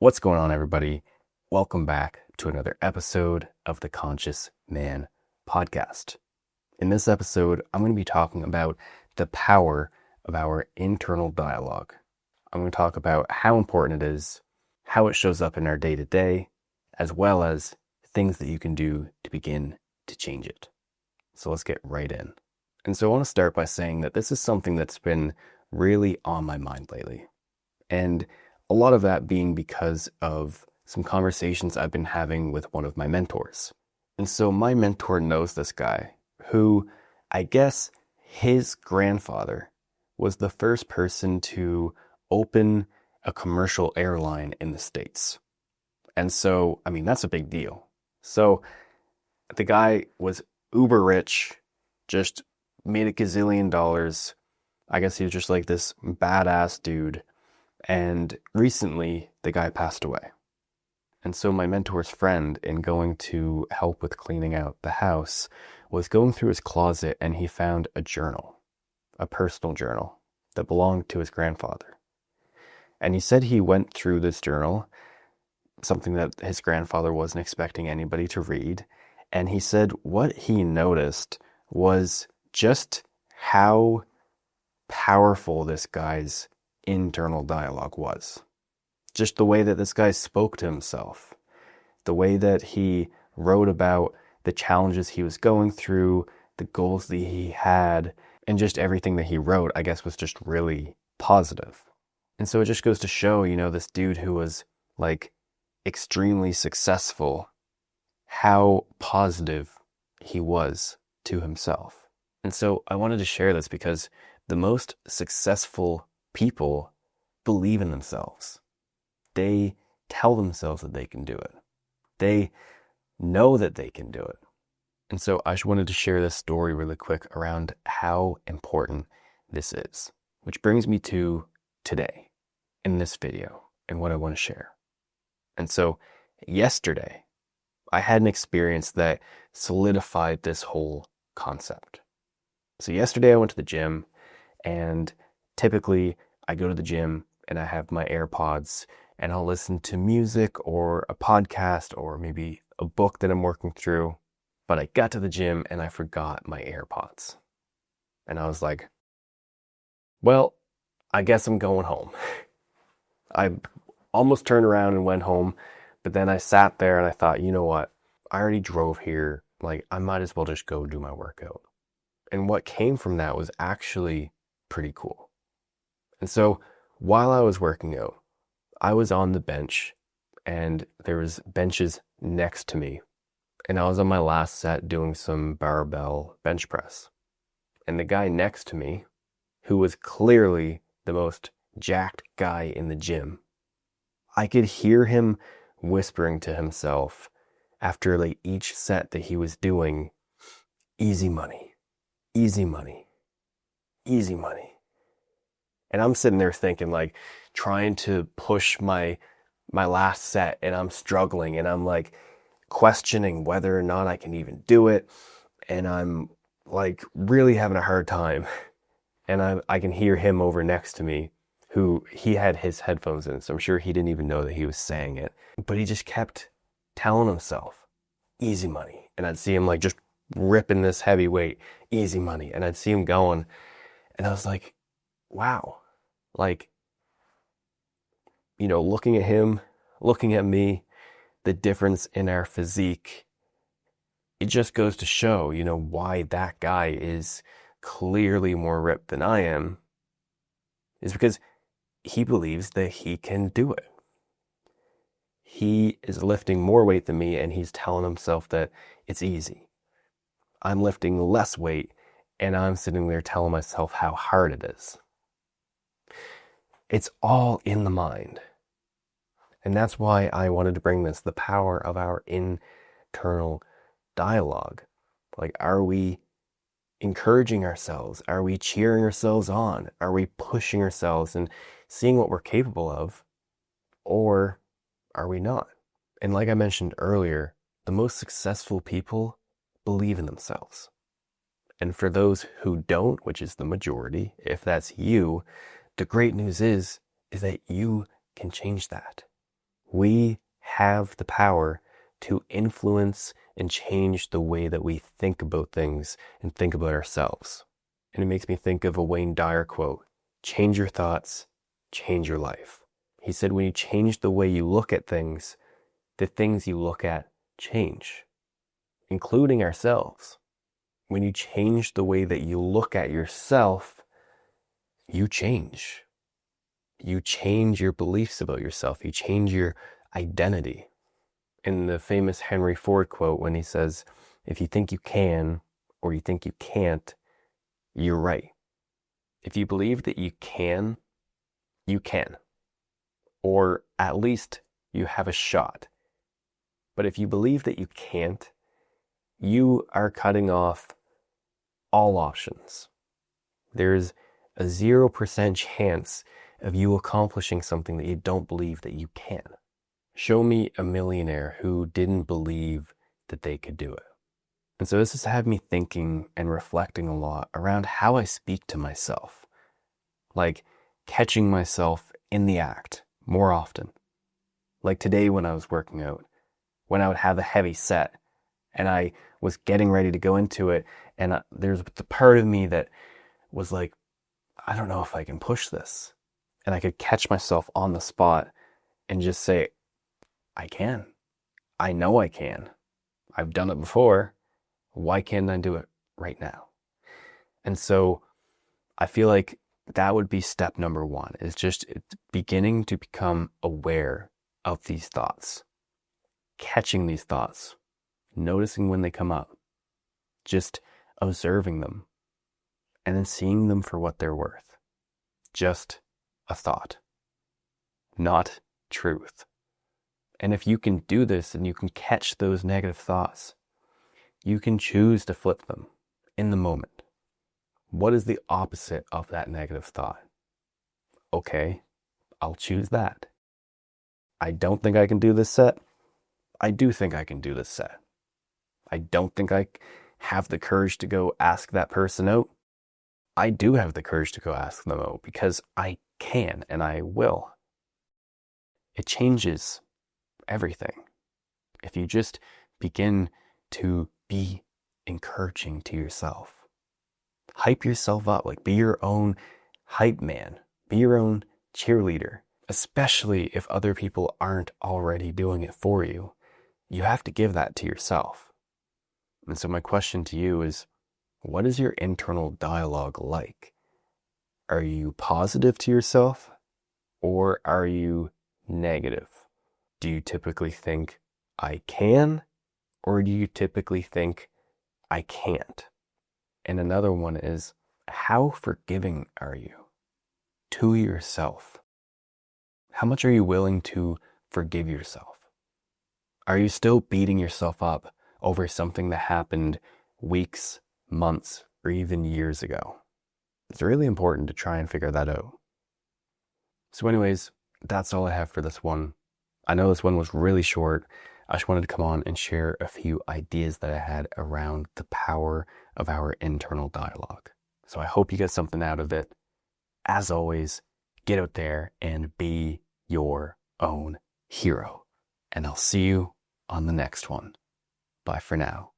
What's going on, everybody? Welcome back to another episode of the Conscious Man podcast. In this episode, I'm going to be talking about the power of our internal dialogue. I'm going to talk about how important it is, how it shows up in our day-to-day, as well as things that you can do to begin to change it. So let's get right in. And so I want to start by saying that this is something that's been really on my mind lately. And a lot of that being because of some conversations I've been having with one of my mentors. And so my mentor knows this guy who, I guess his grandfather was the first person to open a commercial airline in the States. And so, that's a big deal. So the guy was uber rich, just made a gazillion dollars. I guess he was just like this badass dude. And recently, the guy passed away. And so my mentor's friend, in going to help with cleaning out the house, was going through his closet and he found a journal, a personal journal that belonged to his grandfather. And he said he went through this journal, something that his grandfather wasn't expecting anybody to read. And he said what he noticed was just how powerful this guy's internal dialogue was. Just the way that this guy spoke to himself, the way that he wrote about the challenges he was going through, the goals that he had, and just everything that he wrote, I guess, was just really positive. And so it just goes to show, this dude who was like extremely successful, how positive he was to himself. And so I wanted to share this because the most successful people believe in themselves. They tell themselves that they can do it. They know that they can do it. And so I just wanted to share this story really quick around how important this is, which brings me to today in this video and what I want to share. And so yesterday, I had an experience that solidified this whole concept. So yesterday I went to the gym, and typically I go to the gym and I have my AirPods and I'll listen to music or a podcast or maybe a book that I'm working through. But I got to the gym and I forgot my AirPods. And I was like, well, I guess I'm going home. I almost turned around and went home, but then I sat there and I thought, you know what? I already drove here. I might as well just go do my workout. And what came from that was actually pretty cool. And so while I was working out, I was on the bench and there was benches next to me. And I was on my last set doing some barbell bench press. And the guy next to me, who was clearly the most jacked guy in the gym, I could hear him whispering to himself after each set that he was doing, easy money, easy money, easy money. And I'm sitting there thinking, trying to push my last set, and I'm struggling, and I'm questioning whether or not I can even do it. And I'm really having a hard time. And I can hear him over next to me, who he had his headphones in, so I'm sure he didn't even know that he was saying it. But he just kept telling himself, easy money. And I'd see him just ripping this heavy weight, easy money. And I'd see him going, and I was like, wow. Looking at him, looking at me, the difference in our physique, it just goes to show, why that guy is clearly more ripped than I am, is because he believes that he can do it. He is lifting more weight than me, and he's telling himself that it's easy. I'm lifting less weight, and I'm sitting there telling myself how hard it is. It's all in the mind. And that's why I wanted to bring this, the power of our internal dialogue. Are we encouraging ourselves? Are we cheering ourselves on? Are we pushing ourselves and seeing what we're capable of? Or are we not? And like I mentioned earlier, the most successful people believe in themselves. And for those who don't, which is the majority, if that's you, the great news is that you can change that. We have the power to influence and change the way that we think about things and think about ourselves. And it makes me think of a Wayne Dyer quote, "Change your thoughts, change your life." He said, when you change the way you look at things, the things you look at change, including ourselves. When you change the way that you look at yourself, you change. You change your beliefs about yourself. You change your identity. In the famous Henry Ford quote, when he says, if you think you can or you think you can't, you're right. If you believe that you can, you can. Or at least you have a shot. But if you believe that you can't, you are cutting off all options. There's a 0% chance of you accomplishing something that you don't believe that you can. Show me a millionaire who didn't believe that they could do it. And so this has had me thinking and reflecting a lot around how I speak to myself. Like catching myself in the act more often. Like today when I was working out, when I would have a heavy set and I was getting ready to go into it, and there's the part of me that was like, I don't know if I can push this. And I could catch myself on the spot and just say, I can. I know I can. I've done it before. Why can't I do it right now? And so I feel like that would be step number one, is just beginning to become aware of these thoughts, catching these thoughts, noticing when they come up, just observing them, and then seeing them for what they're worth. Just a thought, not truth. And if you can do this and you can catch those negative thoughts, you can choose to flip them in the moment. What is the opposite of that negative thought? Okay, I'll choose that. I don't think I can do this set. I do think I can do this set. I don't think I have the courage to go ask that person out. I do have the courage to go ask them out because I can and I will. It changes everything. If you just begin to be encouraging to yourself. Hype yourself up, like be your own hype man. Be your own cheerleader, especially if other people aren't already doing it for you. You have to give that to yourself. And so my question to you is, what is your internal dialogue like? Are you positive to yourself or are you negative? Do you typically think, I can, or do you typically think, I can't? And another one is, how forgiving are you to yourself? How much are you willing to forgive yourself? Are you still beating yourself up over something that happened weeks, months, or even years ago? It's really important to try and figure that out. So anyways, that's all I have for this one. I know this one was really short. I just wanted to come on and share a few ideas that I had around the power of our internal dialogue. So I hope you get something out of it. As always, get out there and be your own hero. And I'll see you on the next one. Bye for now.